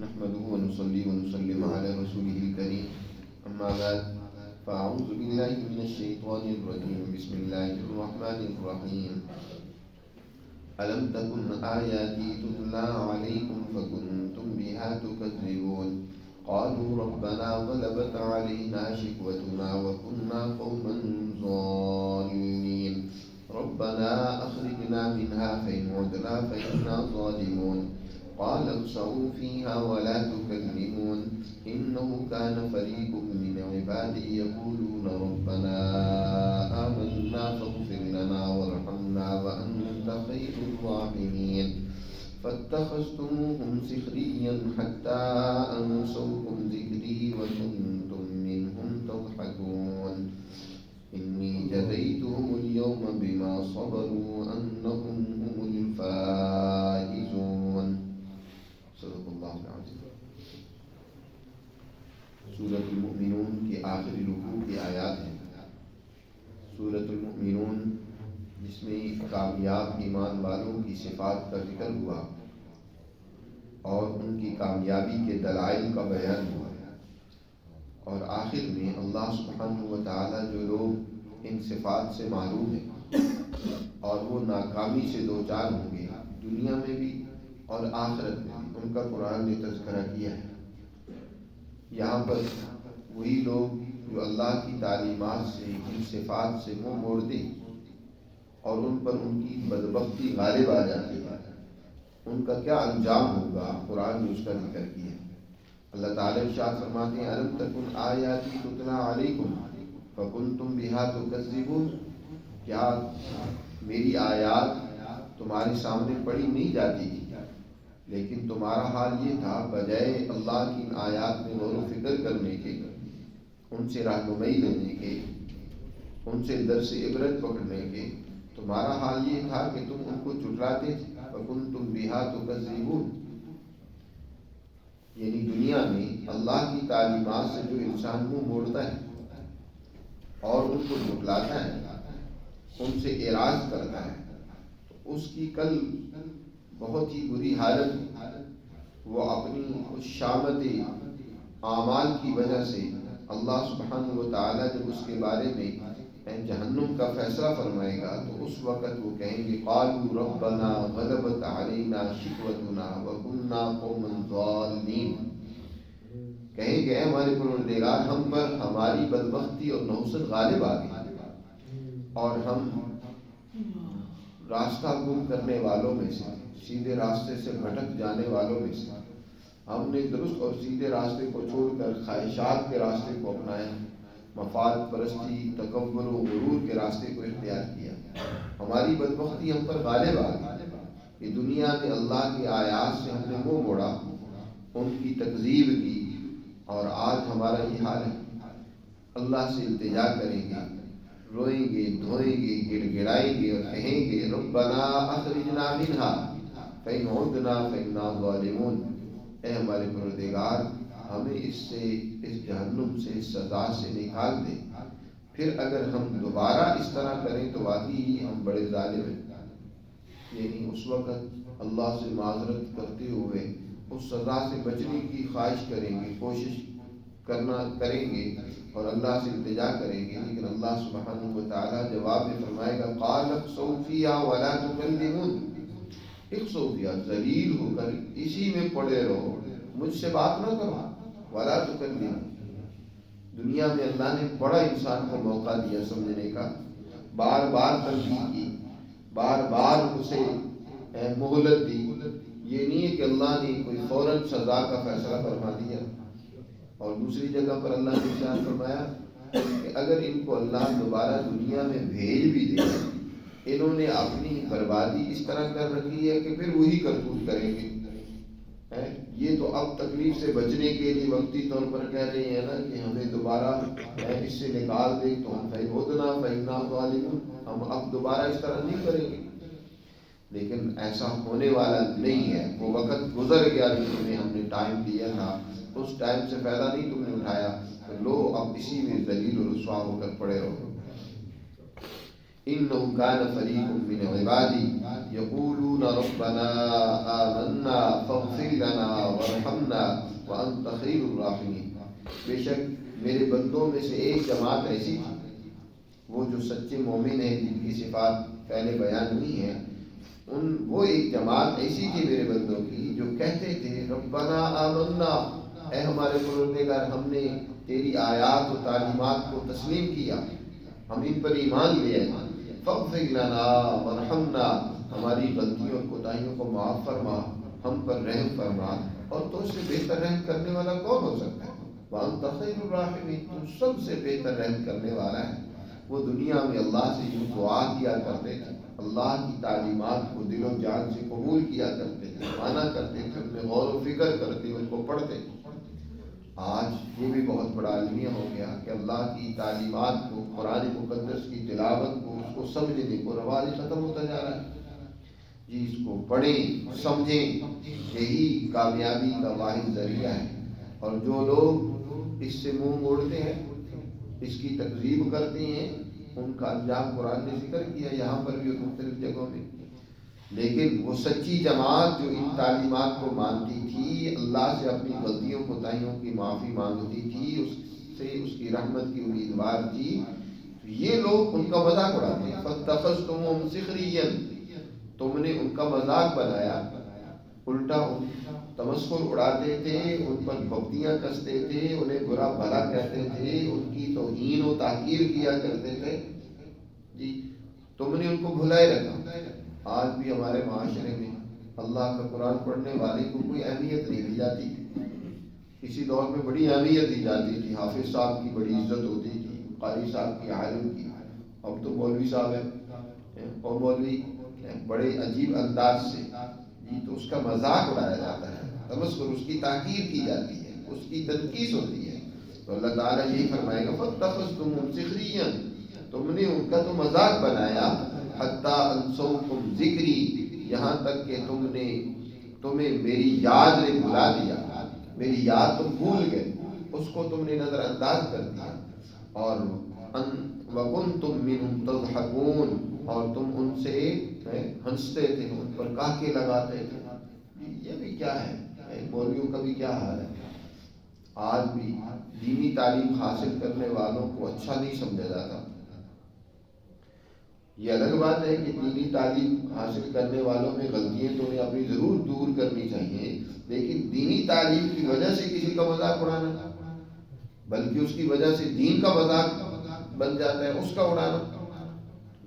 نحمده ونصلي ونسلم على رسوله الكريم أما بعد فأعوذ بالله من الشيطان الرجيم بسم الله الرحمن الرحيم ألم تكن آياتي تتلى عليكم فكنتم بها تكذبون قالوا ربنا غلبت علينا شقوتنا وكنا قوما ظالمين ربنا أخرجنا منها فإن عدنا فإنا ظالمون قال اخسئوا فيها ولا تكلمون إنه كان فريق من عبادي يقولون ربنا آمنا فاغفر لنا وارحمنا وأنت خير الراحمين فاتخذتموهم سخريا حتى أنسوكم ذكري وكنتم منهم تضحكون إني جزيتهم اليوم بما صبروا أنهم هم الفائزون صدق اللہ العظیم۔ سورۃ المؤمنون کی آخری رکوع کی آیات ہیں۔ سورۃ المؤمنون جس میں کامیاب ایمان والوں کی صفات کا ذکر ہوا اور ان کی کامیابی کے دلائل کا بیان ہوا، اور آخر میں اللہ سبحانہ و تعالی جو لوگ ان صفات سے معروف ہیں اور وہ ناکامی سے دوچار ہوں گے دنیا میں بھی اور آخرت میں بھی، ان کا قرآن نے تذکرہ کیا ہے۔ یہاں پر وہی لوگ جو اللہ کی تعلیمات سے ان صفات سے منہ موڑتے اور ان پر ان کی بدبختی غالب آ جاتی ہے، ان کا کیا انجام ہوگا، قرآن نے اس کا ذکر کیا ہے۔ اللہ تعالیٰ ارشاد فرماتے ہیں الم تکن آیاتی تتلی علیکم فکنتم بہا تکذبون، کیا میری آیات تمہارے سامنے پڑھی نہیں جاتی تھی لیکن تمہارا حال یہ تھا بجائے اللہ کی ان آیات میں غور و فکر کرنے کے، ان سے رہنمائی لینے کے، ان سے درس عبرت پکڑنے کے، تمہارا حال یہ تھا کہ تم ان کو جھٹلاتے تھے۔ فکنتم بہا تکذبون، یعنی دنیا میں اللہ کی تعلیمات سے جو انسان منہ موڑتا ہے اور ان کو جھٹلاتا ہے، ان سے اعراض کرتا ہے، تو اس کی کل بہت ہی بری حالت، وہ اپنی اس شامت اعمال کی وجہ سے اللہ سبحانہ و تعالیٰ جب اس کے بارے میں جہنم کا فیصلہ فرمائے گا تو اس وقت وہ کہیں گے قالوا ربنا غلبت علینا شقوتنا وکنا قوما ظالمین، کہیں گے ہمارے پروردگار ہم پر ہماری بدبختی اور نحوست غالب آ گئی اور ہم راستہ گم کرنے والوں میں سے، سیدھے راستے سے بھٹک جانے والوں میں سے، ہم نے درست اور سیدھے راستے کو چھوڑ کر خواہشات کے راستے کو اپنایا، مفاد پرستی، تکبر و غرور کے راستے کو اختیار کیا، ہماری بدبختی ہم پر غالب آ گئی کہ دنیا میں اللہ کی آیات سے ہم نے منہ موڑا، ان کی تکذیب کی، اور آج ہمارا یہ حال ہے۔ اللہ سے التجا کریں گے، روئیں گے، دھوئیں گے، گڑ گڑائیں گے اور کہیں گے ربنا اخرجنا منہا فإن عدنا فإنا ظالمون، اے ہمارے پروردگار ہمیں اس جہنم سے، اس سزا سے نکال دے، پھر اگر ہم دوبارہ اس طرح کریں تو واقعی ہم بڑے ظالم ہیں۔ یعنی اس وقت اللہ سے معذرت کرتے ہوئے اس سزا سے بچنے کی خواہش کریں گے، کوشش کریں گے اور اللہ سے التجا کریں گے، لیکن اللہ سبحانہ و تعالیٰ جواب میں فرمائے گا قال اخسؤوا فیہا ولا تکلمون، اخسؤوا فیہا، ذلیل ہو کر اسی میں پڑے رہو، مجھ سے بات نہ کرو، ولا تکلمون۔ دنیا میں اللہ نے بڑا انسان کو موقع دیا سمجھنے کا، بار بار تنبیہ کی، بار بار اسے مہلت دی، یہ نہیں ہے کہ اللہ نے کوئی فوراً سزا کا فیصلہ فرما دیا۔ اور دوسری جگہ پر اللہ نے ارشاد فرمایا کہ اگر ان کو اللہ دوبارہ دنیا میں بھیج بھی دے، انہوں نے اپنی بربادی اس طرح کر رکھی ہے کہ پھر وہی کرتوت کریں گے۔ یہ تو اب تکلیف سے بچنے کے لیے وقتی طور پر کہہ رہے ہیں نا کہ ہمیں دوبارہ اس سے نکال دے تو ہم فَإِنْ فَإِنَّا ظَالِمُونَ، ہم اب دوبارہ اس طرح نہیں کریں گے، لیکن ایسا ہونے والا نہیں ہے۔ وہ وقت گزر گیا جو تمہیں ہم نے ٹائم دیا تھا، اس ٹائم سے فائدہ نہیں تم نے اٹھایا، تو لو اب اسی میں ذلیل و رسوا ہو کر پڑے رہو۔ إنه كان فريق من عبادي يقولون ربنا آمنا فاغفر لنا وارحمنا وأنت خير الراحمين. بے شک میرے بندوں میں سے ایک جماعت ایسی تھی، وہ جو سچے مومن ہیں جن کی صفات پہلے بیان ہوئی ہیں، وہ ایک جماعت ایسی تھی میرے بندوں کی جو کہتے تھے ربنا آمنا، اے ہمارے پروردگار ہم نے تیری آیات و تعلیمات کو تسلیم کیا، ہم ان پر ایمان لے آئے، فاغفر لنا وارحمنا، ہماری غلطیوں اور کوتاہیوں کو معاف فرما، ہم پر رحم فرما، اور تو اس سے بہتر رحم کرنے والا کون ہو سکتا ہے؟ وانت خیر الراحمین، تو سب سے بہتر رحم کرنے والا ہے۔ وہ دنیا میں اللہ سے یوں دعا کیا کرتے تھے، اللہ کی تعلیمات کو دل و جان سے قبول کیا کرتے تھے، مانا کرتے تھے، ان میں غور و فکر کرتے، ان کو پڑھتے۔ آج یہ بھی بہت بڑا المیہ ہو گیا کہ اللہ کی تعلیمات کو، قرآن مقدس کی تلاوت کو، اس کو سمجھنے کو رواج ختم ہوتا جا رہا ہے۔ جی اس کو پڑھیں، سمجھیں، یہی کامیابی کا واحد ذریعہ ہے۔ اور جو لوگ اس سے منہ موڑتے ہیں، اس کی تکذیب کرتے ہیں، ان کا انجام قرآن نے ذکر کیا یہاں پر بھی اور مختلف جگہوں میں۔ لیکن وہ سچی جماعت جو ان تعلیمات کو مانتی تھی، اللہ سے اپنی غلطیوں کوتاہیوں کی معافی مانگتی تھی، اس سے اس کی رحمت کی امیدوار تھی، یہ لوگ ان کا مذاق اڑاتے ہیں۔ فَاتَّخَذْتُمُوهُمْ سِخْرِيًّا، تم نے ان کا مذاق بنایا، الٹا ان تمسخر اڑاتے تھے، ان پر بھگتیاں کستے تھے، انہیں برا بھلا کہتے تھے، ان کی توہین و تحقیر کیا کرتے تھے۔ جی تم نے ان کو بھلائے رکھا۔ آج بھی ہمارے معاشرے میں اللہ کا قرآن پڑھنے والے کو کوئی اہمیت نہیں دی جاتی۔ کسی دور میں بڑی اہمیت دی جاتی تھی، حافظ صاحب کی بڑی عزت ہوتی تھی، قاری صاحب کی، عالم کی۔ اب تو مولوی صاحب ہے اور مولوی بڑے عجیب انداز سے، جی تو اس کا مذاق اڑایا جاتا ہے، تمسخر، اس کی تحقیر کی جاتی ہے، اس کی تنقیص ہوتی ہے۔ تو اللہ تعالیٰ یہی فرمائے گا فَاتَّخَذْتُمُوهُمْ سِخْرِيًّا، تم نے ان کا تو مذاق بنایا، حَتَّىٰ أَنسَوْكُمْ ذِكْرِي، یہاں تک کہ تمہیں میری یاد نے بھلا دیا، میری یاد تم بھول گئے، اس کو تم نے نظر انداز کر دیا۔ اور وَكُنْتُمْ مِنْهُمْ تَضْحَكُونَ، اور تم ان سے ہنستے تھے، ان پر کاکے لگاتے تھے۔ یہ بھی کیا ہے، مولویوں کا بھی کیا حال ہے۔ آج بھی دینی تعلیم حاصل کرنے والوں کو اچھا نہیں سمجھا جاتا۔ یہ الگ بات ہے کہ دینی تعلیم حاصل کرنے والوں میں غلطیاں تو انہیں اپنی ضرور دور کرنی چاہیے، لیکن دینی تعلیم کی وجہ سے کسی کا مذاق اڑانا، بلکہ اس کی وجہ سے دین کا مذاق بن جاتا ہے، اس کا اڑانا،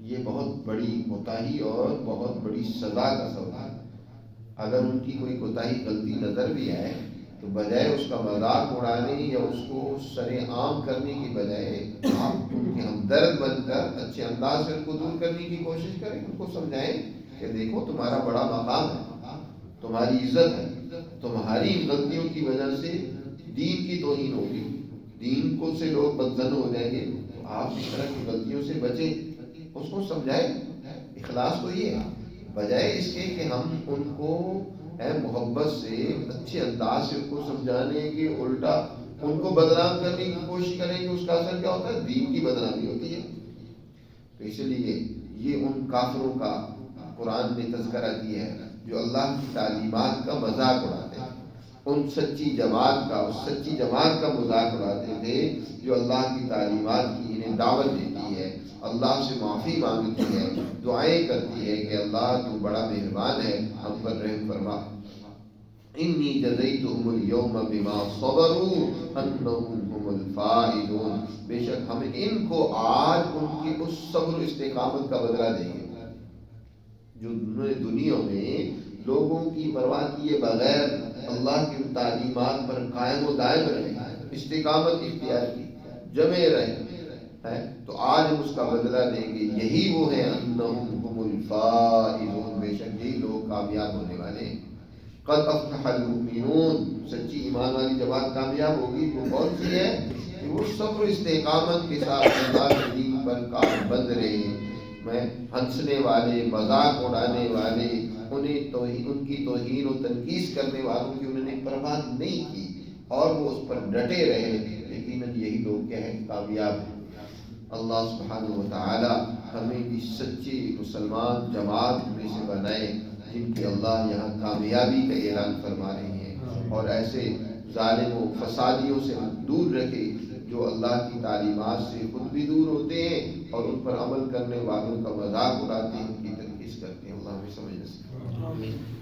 یہ بہت بڑی کوتاہی اور بہت بڑی سزا کا سبب ہے۔ اگر ان کی کوئی کوتاہی غلطی نظر بھی آئے تو بجائے اس کا مذاق اڑانے یا اس کو سر عام کرنے کی بجائے آپ ان کے ہمدرد بن کر اچھے انداز سے ان کو دور کرنے کی کوشش کریں، ان کو سمجھائیں کہ دیکھو تمہارا بڑا مقام ہے، تمہاری عزت ہے، تمہاری غلطیوں کی وجہ سے دین کی توہین ہوگی، دین کو سے لوگ بدظن ہو جائیں گے، تو آپ اس طرح کی غلطیوں سے بچیں، اس کو سمجھائیں۔ اخلاص تو یہ ہے، بجائے اس کے کہ ہم ان کو محبت سے اچھے انداز سے ان کو سمجھانے کے الٹا ان کو بدنام کرنے کی کوشش کریں گے، اس کا اثر کیا ہوتا ہے؟ دین کی بدنامی ہوتی ہے۔ تو اس لیے یہ ان کافروں کا قرآن نے تذکرہ کیا ہے جو اللہ کی تعلیمات کا مذاق اڑاتے ہیں، ان سچی جماعت کا مذاق اڑاتے تھے جو اللہ کی تعلیمات کی انہیں دعوت دیتی ہے، اللہ سے معافی مانگتی ہے، دعائیں کرتی ہے کہ اللہ تو بڑا مہربان ہے، ہم پر رحم فرما۔ انی جزیتہم اليوم بما صبروا انہم هم الفائزون، بے شک ہم ان کو آج ان کی اس صبر و استقامت کا بدلہ دیں گے جو انہوں نے دنیا میں لوگوں کی پرواہ کیے بغیر اللہ کی تعلیمات پر قائم و دائم رہے، استقامت اختیار کی، جمے رہے، تو آج ہم اس کا بدلہ دیں گے۔ یہی وہ ہیں انہم هم الفائزون، بے شک یہی لوگ کامیاب ہونے والے ہیں۔ قد افلح المؤمنون، سچی ایمان والی جماعت کامیاب ہوگی، وہ کون سی ہے؟ کہ وہ صبر و استقامت کے ساتھ اللہ کے دین پر کام بند رہے، میں ہنسنے والے، مذاق اڑانے والے، ان کی توہین و تنقیص کرنے والوں کی انہوں نے پرواہ نہیں کی اور وہ اس پر ڈٹے رہے، یقیناً یہی لوگ کیا ہیں؟ کامیاب ہیں۔ اللہ سبحانہ و تعالی ہمیں بھی سچی مسلمان جماعت میں سے بنائے جن کے اللہ یہاں کامیابی کا اعلان فرما رہے ہیں، اور ایسے ظالم و فسادیوں سے دور رکھے جو اللہ کی تعلیمات سے خود بھی دور ہوتے ہیں اور ان پر عمل کرنے والوں کا مذاق اڑاتے ہیں، ان کی تنقید کرتے ہیں۔ اللہ ہمیں سمجھ نصیب۔